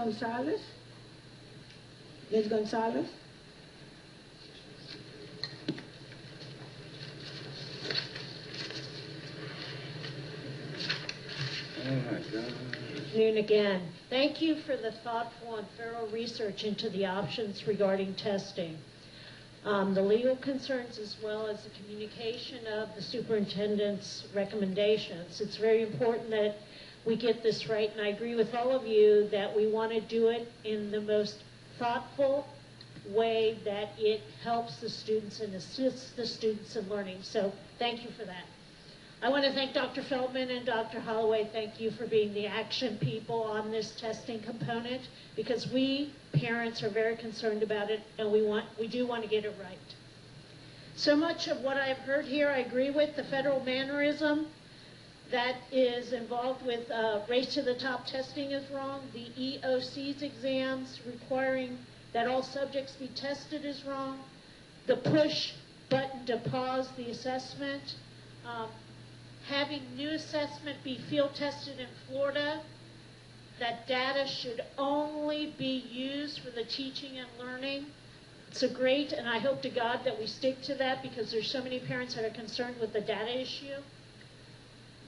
Gonzalez? Ms. Gonzalez? Oh my God. Noon again. Thank you for the thoughtful and thorough research into the options regarding testing. The legal concerns as well as the communication of the superintendent's recommendations. It's very important that we get this right, and I agree with all of you that we want to do it in the most thoughtful way that it helps the students and assists the students in learning. So thank you for that. I want to thank Dr. Feldman and Dr. Holloway. Thank you for being the action people on this testing component, because we parents are very concerned about it, and we do want to get it right. So much of what I've heard here I agree with. The federal mannerism that is involved with race to the top testing is wrong. The EOC's exams requiring that all subjects be tested is wrong. The push button to pause the assessment. Having new assessment be field tested in Florida, that data should only be used for the teaching and learning. It's a great, and I hope to God that we stick to that, because there's so many parents that are concerned with the data issue.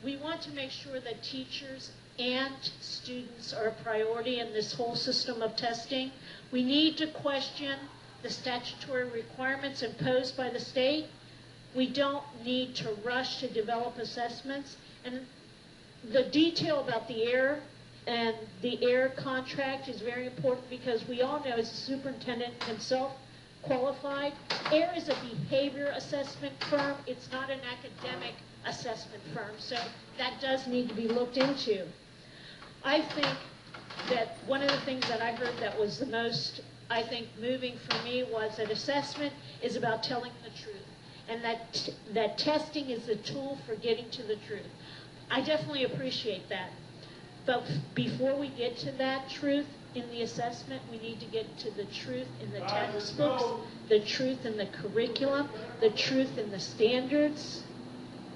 We want to make sure that teachers and students are a priority in this whole system of testing. We need to question the statutory requirements imposed by the state. We don't need to rush to develop assessments. And the detail about the AIR and the AIR contract is very important, because we all know, as the superintendent himself qualified, AIR is a behavior assessment firm. It's not an academic assessment firm. So that does need to be looked into. I think that one of the things that I heard that was the most, I think, moving for me was that assessment is about telling the truth, and that testing is the tool for getting to the truth. I definitely appreciate that. But before we get to that truth in the assessment, we need to get to the truth in the textbooks, the truth in the curriculum, the truth in the standards.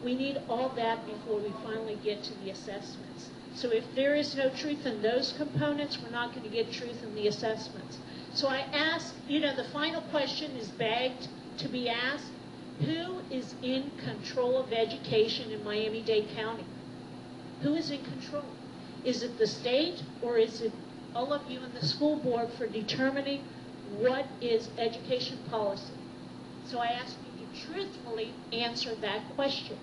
We need all that before we finally get to the assessments. So if there is no truth in those components, we're not going to get truth in the assessments. So I ask, the final question is begged to be asked: who is in control of education in Miami-Dade County? Who is in control? Is it the state, or is it all of you in the school board for determining what is education policy? So I ask you to truthfully answer that question.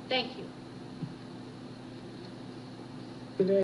Thank you.